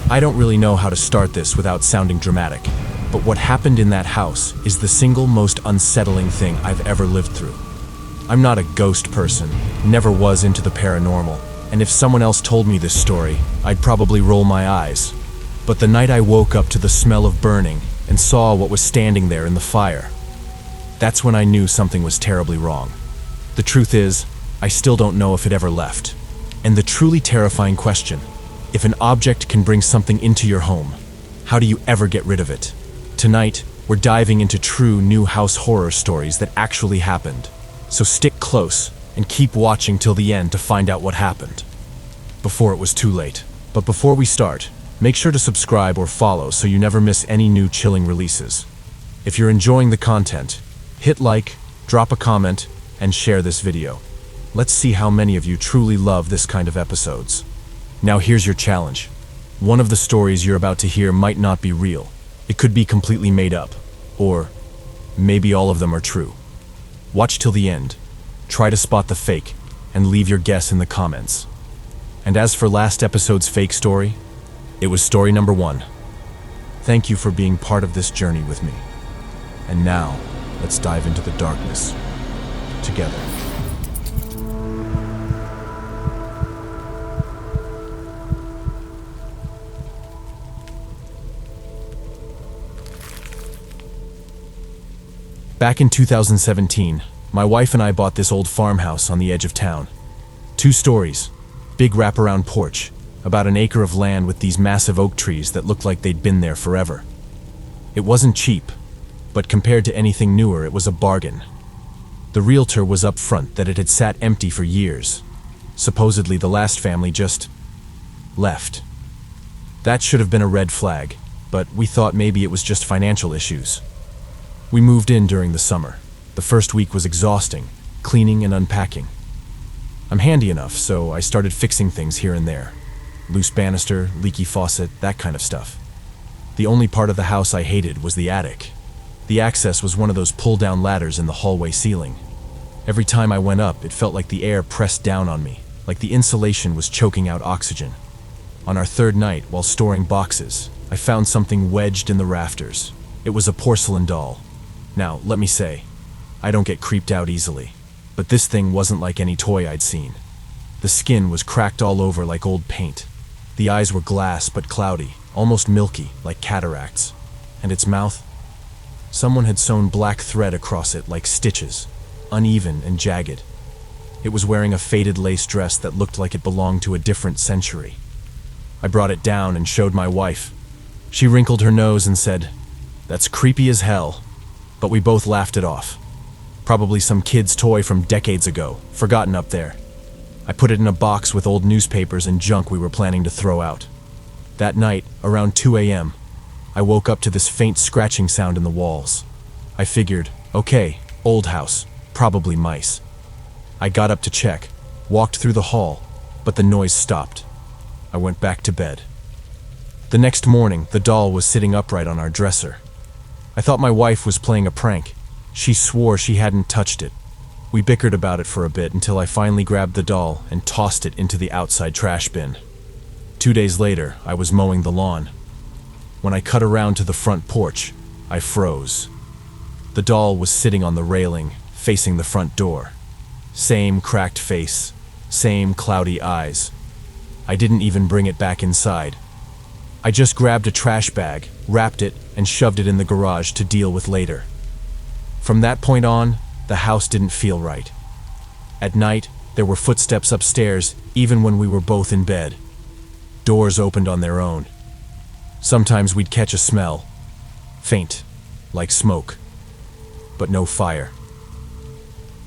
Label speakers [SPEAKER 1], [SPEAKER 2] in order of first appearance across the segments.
[SPEAKER 1] I don't really know how to start this without sounding dramatic, but what happened in that house is the single most unsettling thing I've ever lived through. I'm not a ghost person, never was into the paranormal, and if someone else told me this story, I'd probably roll my eyes. But the night I woke up to the smell of burning and saw what was standing there in the fire, that's when I knew something was terribly wrong. The truth is, I still don't know if it ever left. And the truly terrifying question, if an object can bring something into your home, how do you ever get rid of it? Tonight, we're diving into true new house horror stories that actually happened. So stick close and keep watching till the end to find out what happened. Before it was too late. But before we start, make sure to subscribe or follow so you never miss any new chilling releases. If you're enjoying the content, hit like, drop a comment, and share this video. Let's see how many of you truly love this kind of episodes. Now here's your challenge. One of the stories you're about to hear might not be real. It could be completely made up. Or maybe all of them are true. Watch till the end. Try to spot the fake, and leave your guess in the comments. And as for last episode's fake story, it was story number 1. Thank you for being part of this journey with me. And now, let's dive into the darkness together. Back in 2017, my wife and I bought this old farmhouse on the edge of town. 2 stories, big wraparound porch, about an acre of land with these massive oak trees that looked like they'd been there forever. It wasn't cheap, but compared to anything newer, it was a bargain. The realtor was up front that it had sat empty for years. Supposedly the last family just left. That should have been a red flag, but we thought maybe it was just financial issues. We moved in during the summer. The first week was exhausting, cleaning and unpacking. I'm handy enough, so I started fixing things here and there. Loose banister, leaky faucet, that kind of stuff. The only part of the house I hated was the attic. The access was one of those pull-down ladders in the hallway ceiling. Every time I went up, it felt like the air pressed down on me, like the insulation was choking out oxygen. On our 3rd night, while storing boxes, I found something wedged in the rafters. It was a porcelain doll. Now, let me say, I don't get creeped out easily, but this thing wasn't like any toy I'd seen. The skin was cracked all over like old paint. The eyes were glass but cloudy, almost milky, like cataracts. And its mouth? Someone had sewn black thread across it like stitches, uneven and jagged. It was wearing a faded lace dress that looked like it belonged to a different century. I brought it down and showed my wife. She wrinkled her nose and said, "That's creepy as hell." But we both laughed it off. Probably some kid's toy from decades ago, forgotten up there. I put it in a box with old newspapers and junk we were planning to throw out. That night, around 2 a.m., I woke up to this faint scratching sound in the walls. I figured, okay, old house, probably mice. I got up to check, walked through the hall, but the noise stopped. I went back to bed. The next morning, the doll was sitting upright on our dresser. I thought my wife was playing a prank. She swore she hadn't touched it. We bickered about it for a bit until I finally grabbed the doll and tossed it into the outside trash bin. 2 days later, I was mowing the lawn. When I cut around to the front porch, I froze. The doll was sitting on the railing, facing the front door. Same cracked face, same cloudy eyes. I didn't even bring it back inside. I just grabbed a trash bag, wrapped it, and shoved it in the garage to deal with later. From that point on, the house didn't feel right. At night, there were footsteps upstairs, even when we were both in bed. Doors opened on their own. Sometimes we'd catch a smell, faint, like smoke, but no fire.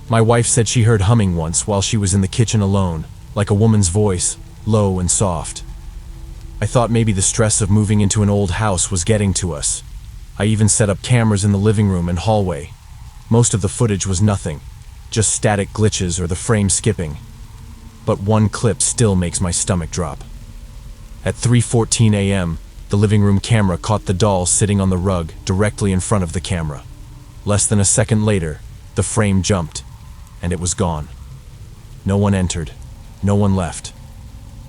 [SPEAKER 1] My wife said she heard humming once while she was in the kitchen alone, like a woman's voice, low and soft. I thought maybe the stress of moving into an old house was getting to us. I even set up cameras in the living room and hallway. Most of the footage was nothing, just static glitches or the frame skipping. But one clip still makes my stomach drop. At 3:14 a.m., the living room camera caught the doll sitting on the rug directly in front of the camera. Less than a second later, the frame jumped, and it was gone. No one entered, no one left.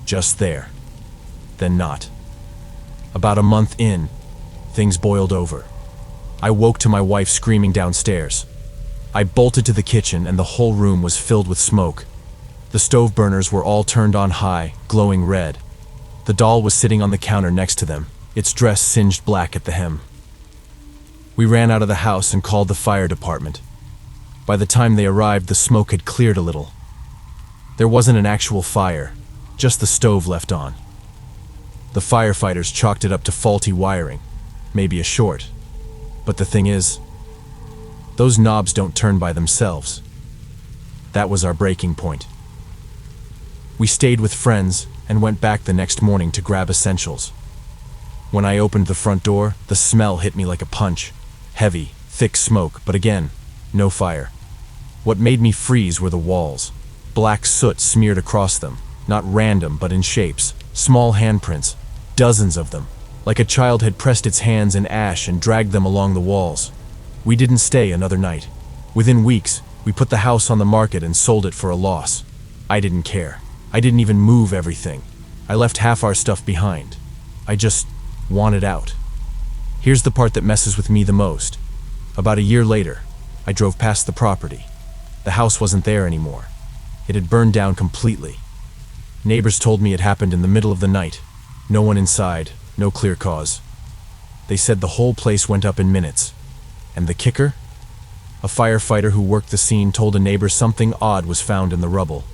[SPEAKER 1] Just there. Then not. About a month in, things boiled over. I woke to my wife screaming downstairs. I bolted to the kitchen and the whole room was filled with smoke. The stove burners were all turned on high, glowing red. The doll was sitting on the counter next to them, its dress singed black at the hem. We ran out of the house and called the fire department. By the time they arrived, the smoke had cleared a little. There wasn't an actual fire, just the stove left on. The firefighters chalked it up to faulty wiring, maybe a short. But the thing is, those knobs don't turn by themselves. That was our breaking point. We stayed with friends and went back the next morning to grab essentials. When I opened the front door, the smell hit me like a punch. Heavy, thick smoke, but again, no fire. What made me freeze were the walls. Black soot smeared across them, not random but in shapes, small handprints, dozens of them, like a child had pressed its hands in ash and dragged them along the walls. We didn't stay another night. Within weeks, we put the house on the market and sold it for a loss. I didn't care. I didn't even move everything. I left half our stuff behind. I just wanted out. Here's the part that messes with me the most. About a year later, I drove past the property. The house wasn't there anymore. It had burned down completely. Neighbors told me it happened in the middle of the night. No one inside, no clear cause. They said the whole place went up in minutes. And the kicker? A firefighter who worked the scene told a neighbor something odd was found in the rubble.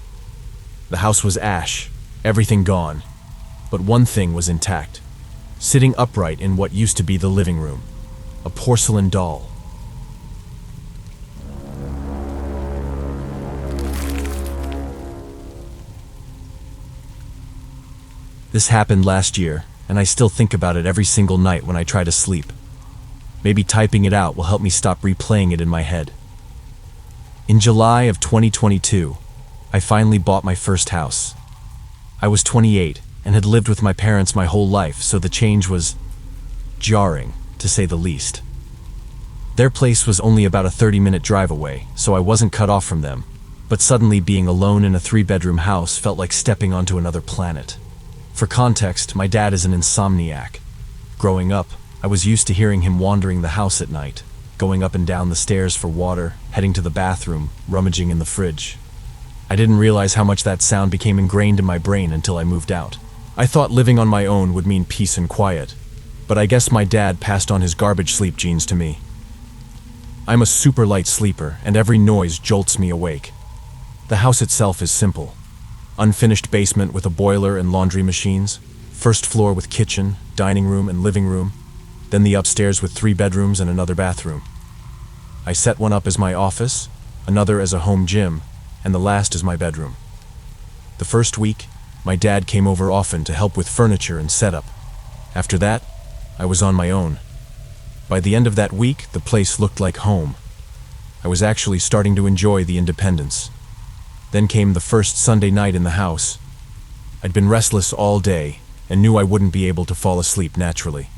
[SPEAKER 1] The house was ash, everything gone. But one thing was intact, sitting upright in what used to be the living room. A porcelain doll. This happened last year, and I still think about it every single night when I try to sleep. Maybe typing it out will help me stop replaying it in my head. In July of 2022, I finally bought my first house. I was 28 and had lived with my parents my whole life, so the change was jarring, to say the least. Their place was only about a 30-minute drive away, so I wasn't cut off from them, but suddenly being alone in a 3-bedroom house felt like stepping onto another planet. For context, my dad is an insomniac. Growing up, I was used to hearing him wandering the house at night, going up and down the stairs for water, heading to the bathroom, rummaging in the fridge. I didn't realize how much that sound became ingrained in my brain until I moved out. I thought living on my own would mean peace and quiet, but I guess my dad passed on his garbage sleep genes to me. I'm a super light sleeper, and every noise jolts me awake. The house itself is simple. Unfinished basement with a boiler and laundry machines, first floor with kitchen, dining room, and living room, then the upstairs with 3 bedrooms and another bathroom. I set one up as my office, another as a home gym, and the last as my bedroom. The first week, my dad came over often to help with furniture and setup. After that, I was on my own. By the end of that week, the place looked like home. I was actually starting to enjoy the independence. Then came the first Sunday night in the house. I'd been restless all day and knew I wouldn't be able to fall asleep naturally.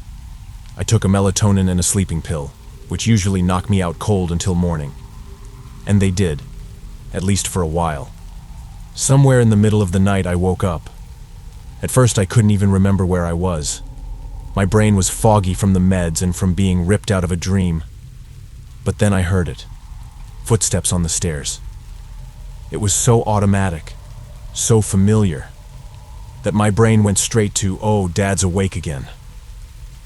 [SPEAKER 1] I took a melatonin and a sleeping pill, which usually knock me out cold until morning. And they did, at least for a while. Somewhere in the middle of the night I woke up. At first I couldn't even remember where I was. My brain was foggy from the meds and from being ripped out of a dream. But then I heard it. Footsteps on the stairs. It was so automatic, so familiar, that my brain went straight to, oh, Dad's awake again.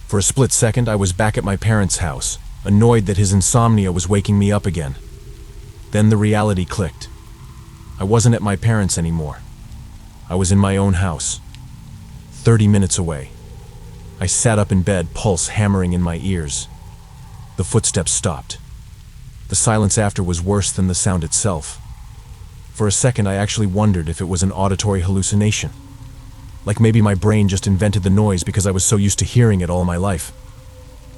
[SPEAKER 1] For a split second, I was back at my parents' house, annoyed that his insomnia was waking me up again. Then the reality clicked. I wasn't at my parents' anymore. I was in my own house, 30 minutes away. I sat up in bed, pulse hammering in my ears. The footsteps stopped. The silence after was worse than the sound itself. For a second, I actually wondered if it was an auditory hallucination. Like maybe my brain just invented the noise because I was so used to hearing it all my life.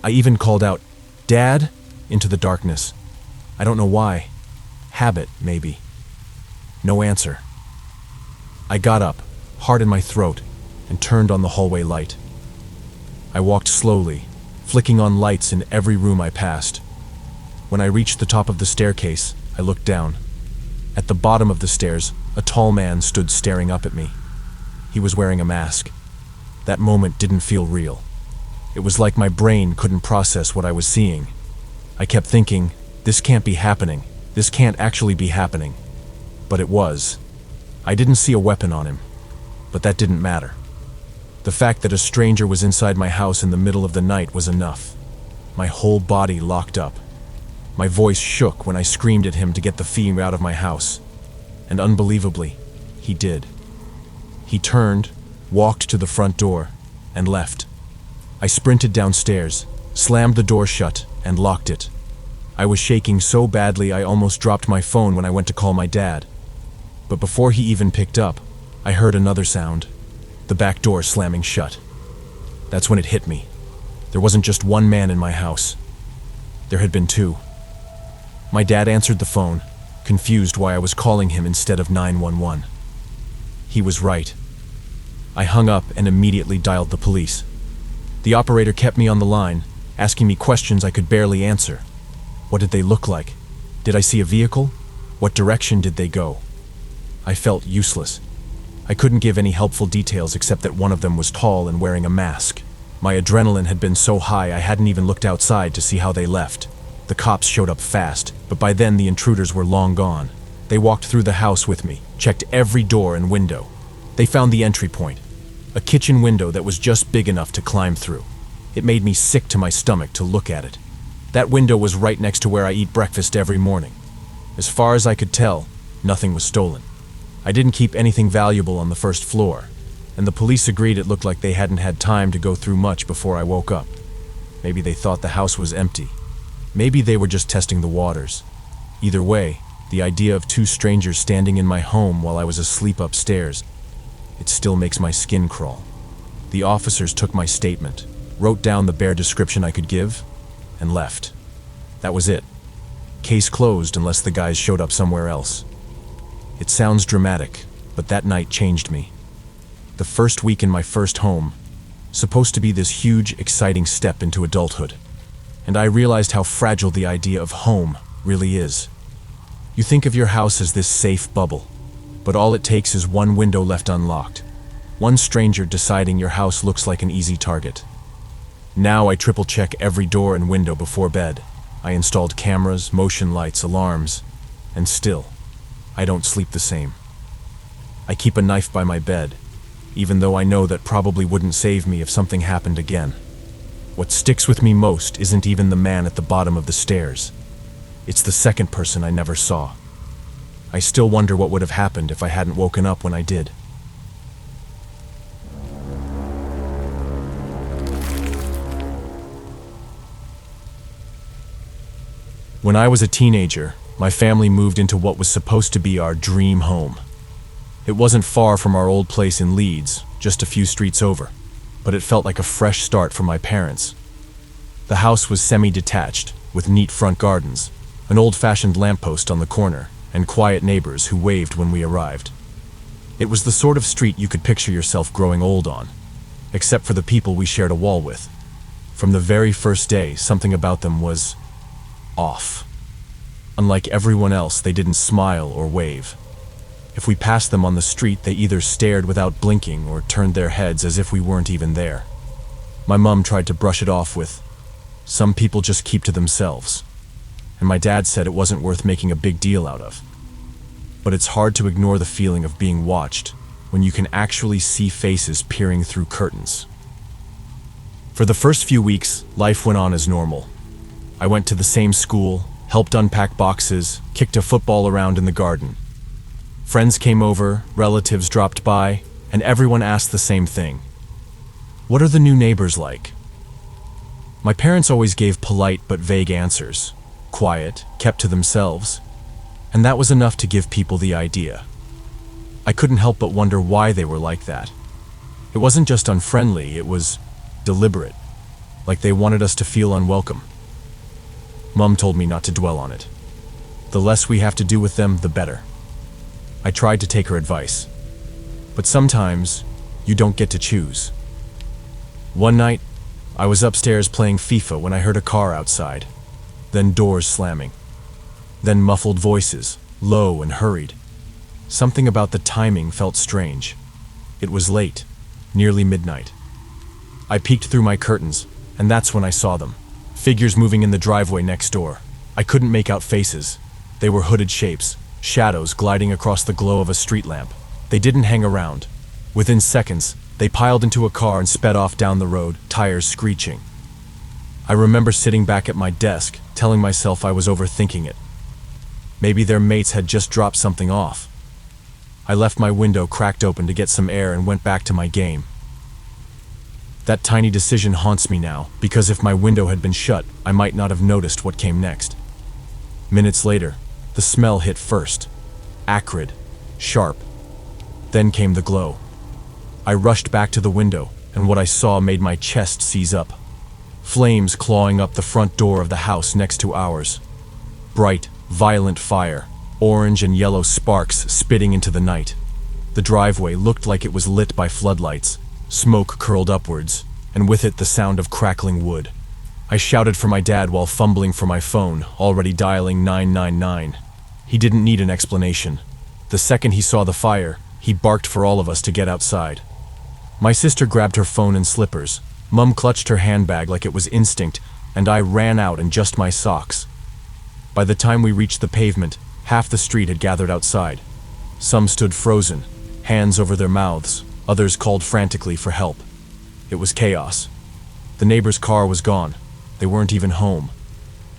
[SPEAKER 1] I even called out, "Dad?" into the darkness. I don't know why. Habit, maybe. No answer. I got up, heart in my throat, and turned on the hallway light. I walked slowly, flicking on lights in every room I passed. When I reached the top of the staircase, I looked down. At the bottom of the stairs, a tall man stood staring up at me. He was wearing a mask. That moment didn't feel real. It was like my brain couldn't process what I was seeing. I kept thinking, this can't be happening. This can't actually be happening. But it was. I didn't see a weapon on him, but that didn't matter. The fact that a stranger was inside my house in the middle of the night was enough. My whole body locked up. My voice shook when I screamed at him to get the fiend out of my house. And unbelievably, he did. He turned, walked to the front door, and left. I sprinted downstairs, slammed the door shut, and locked it. I was shaking so badly I almost dropped my phone when I went to call my dad. But before he even picked up, I heard another sound, the back door slamming shut. That's when it hit me. There wasn't just one man in my house. There had been two. My dad answered the phone, confused why I was calling him instead of 911. He was right. I hung up and immediately dialed the police. The operator kept me on the line, asking me questions I could barely answer. What did they look like? Did I see a vehicle? What direction did they go? I felt useless. I couldn't give any helpful details except that one of them was tall and wearing a mask. My adrenaline had been so high I hadn't even looked outside to see how they left. The cops showed up fast, but by then the intruders were long gone. They walked through the house with me, checked every door and window. They found the entry point, a kitchen window that was just big enough to climb through. It made me sick to my stomach to look at it. That window was right next to where I eat breakfast every morning. As far as I could tell, nothing was stolen. I didn't keep anything valuable on the first floor, and the police agreed it looked like they hadn't had time to go through much before I woke up. Maybe they thought the house was empty. Maybe they were just testing the waters. Either way, the idea of two strangers standing in my home while I was asleep upstairs, it still makes my skin crawl. The officers took my statement, wrote down the bare description I could give, and left. That was it. Case closed unless the guys showed up somewhere else. It sounds dramatic, but that night changed me. The first week in my first home, supposed to be this huge, exciting step into adulthood. And I realized how fragile the idea of home really is. You think of your house as this safe bubble, but all it takes is one window left unlocked. One stranger deciding your house looks like an easy target. Now I triple check every door and window before bed. I installed cameras, motion lights, alarms, and still, I don't sleep the same. I keep a knife by my bed, even though I know that probably wouldn't save me if something happened again. What sticks with me most isn't even the man at the bottom of the stairs. It's the second person I never saw. I still wonder what would have happened if I hadn't woken up when I did. When I was a teenager, my family moved into what was supposed to be our dream home. It wasn't far from our old place in Leeds, just a few streets over, but it felt like a fresh start for my parents. The house was semi-detached, with neat front gardens, an old-fashioned lamppost on the corner, and quiet neighbors who waved when we arrived. It was the sort of street you could picture yourself growing old on, except for the people we shared a wall with. From the very first day, something about them was off. Unlike everyone else, they didn't smile or wave. If we passed them on the street, they either stared without blinking or turned their heads as if we weren't even there. My mom tried to brush it off with, "Some people just keep to themselves." And my dad said it wasn't worth making a big deal out of. But it's hard to ignore the feeling of being watched when you can actually see faces peering through curtains. For the first few weeks, life went on as normal. I went to the same school, helped unpack boxes, kicked a football around in the garden. Friends came over, relatives dropped by, and everyone asked the same thing. What are the new neighbors like? My parents always gave polite but vague answers, quiet, kept to themselves, and that was enough to give people the idea. I couldn't help but wonder why they were like that. It wasn't just unfriendly, it was deliberate, like they wanted us to feel unwelcome. Mom told me not to dwell on it. The less we have to do with them, the better. I tried to take her advice, but sometimes you don't get to choose. One night, I was upstairs playing FIFA when I heard a car outside, then doors slamming, then muffled voices, low and hurried. Something about the timing felt strange. It was late, nearly midnight. I peeked through my curtains, And that's when I saw them. Figures moving in the driveway next door. I couldn't make out faces. They were hooded shapes, shadows gliding across the glow of a street lamp. They didn't hang around. Within seconds, they piled into a car and sped off down the road, tires screeching. I remember sitting back at my desk, telling myself I was overthinking it. Maybe their mates had just dropped something off. I left my window cracked open to get some air and went back to my game. That tiny decision haunts me now, because if my window had been shut, I might not have noticed what came next. Minutes later, the smell hit first. Acrid, sharp. Then came the glow. I rushed back to the window, and what I saw made my chest seize up. Flames clawing up the front door of the house next to ours. Bright, violent fire, orange and yellow sparks spitting into the night. The driveway looked like it was lit by floodlights. Smoke curled upwards, and with it the sound of crackling wood. I shouted for my dad while fumbling for my phone, already dialing 999. He didn't need an explanation. The second he saw the fire, he barked for all of us to get outside. My sister grabbed her phone and slippers. Mum clutched her handbag like it was instinct, and I ran out in just my socks. By the time we reached the pavement, half the street had gathered outside. Some stood frozen, hands over their mouths. Others called frantically for help. It was chaos. The neighbor's car was gone. They weren't even home.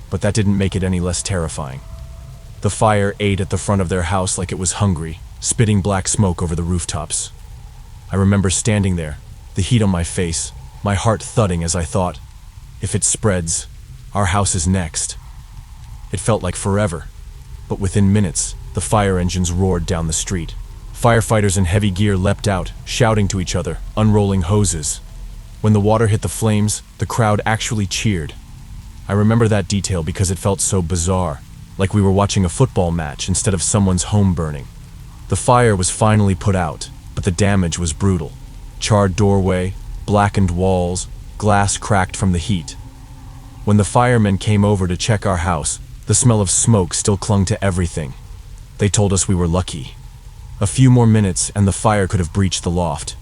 [SPEAKER 1] But that didn't make it any less terrifying. The fire ate at the front of their house like it was hungry, spitting black smoke over the rooftops. I remember standing there, the heat on my face, my heart thudding as I thought, if it spreads, our house is next. It felt like forever, but within minutes, the fire engines roared down the street. Firefighters in heavy gear leapt out, shouting to each other, unrolling hoses. When the water hit the flames, the crowd actually cheered. I remember that detail because it felt so bizarre, like we were watching a football match instead of someone's home burning. The fire was finally put out, but the damage was brutal. Charred doorway, blackened walls, glass cracked from the heat. When the firemen came over to check our house, the smell of smoke still clung to everything. They told us we were lucky. A few more minutes and the fire could have breached the loft.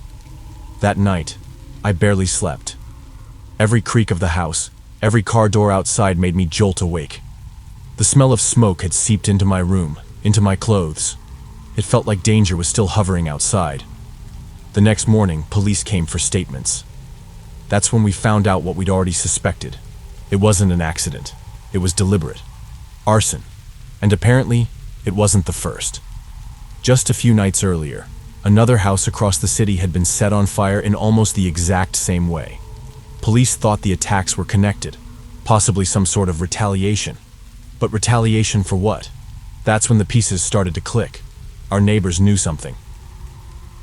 [SPEAKER 1] That night, I barely slept. Every creak of the house, every car door outside made me jolt awake. The smell of smoke had seeped into my room, into my clothes. It felt like danger was still hovering outside. The next morning, police came for statements. That's when we found out what we'd already suspected. It wasn't an accident. It was deliberate. Arson. And apparently, it wasn't the first. Just a few nights earlier, another house across the city had been set on fire in almost the exact same way. Police thought the attacks were connected, possibly some sort of retaliation. But retaliation for what? That's when the pieces started to click. Our neighbors knew something.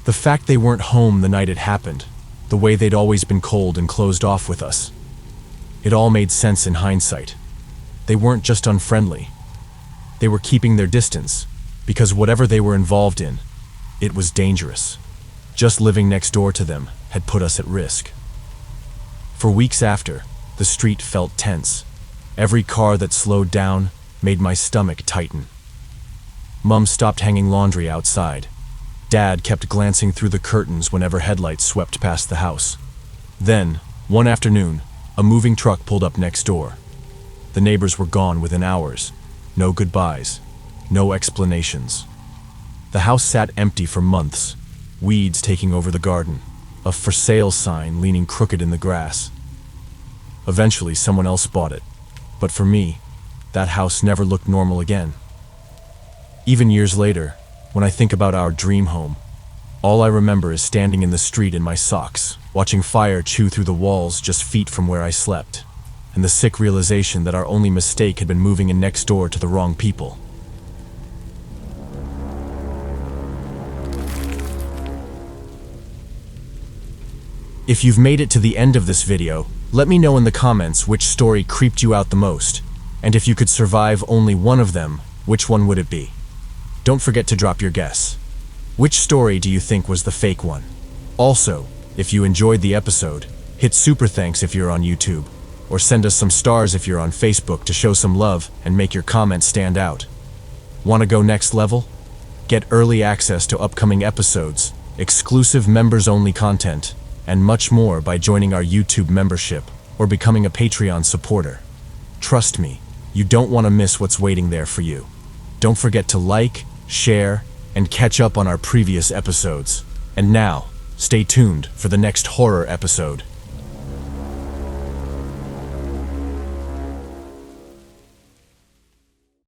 [SPEAKER 1] The fact they weren't home the night it happened, the way they'd always been cold and closed off with us. It all made sense in hindsight. They weren't just unfriendly. They were keeping their distance, because whatever they were involved in, it was dangerous. Just living next door to them had put us at risk. For weeks after, the street felt tense. Every car that slowed down made my stomach tighten. Mum stopped hanging laundry outside. Dad kept glancing through the curtains whenever headlights swept past the house. Then, one afternoon, a moving truck pulled up next door. The neighbors were gone within hours. No goodbyes. No explanations. The house sat empty for months, weeds taking over the garden, a for sale sign leaning crooked in the grass. Eventually, someone else bought it. But for me, that house never looked normal again. Even years later, when I think about our dream home, all I remember is standing in the street in my socks, watching fire chew through the walls just feet from where I slept, and the sick realization that our only mistake had been moving in next door to the wrong people. If you've made it to the end of this video, let me know in the comments which story creeped you out the most, and if you could survive only one of them, which one would it be? Don't forget to drop your guess. Which story do you think was the fake one? Also, if you enjoyed the episode, hit super thanks if you're on YouTube, or send us some stars if you're on Facebook to show some love and make your comments stand out. Want to go next level? Get early access to upcoming episodes, exclusive members-only content, and much more by joining our YouTube membership or becoming a Patreon supporter. Trust me, you don't want to miss what's waiting there for you. Don't forget to like, share, and catch up on our previous episodes. And now, stay tuned for the next horror episode.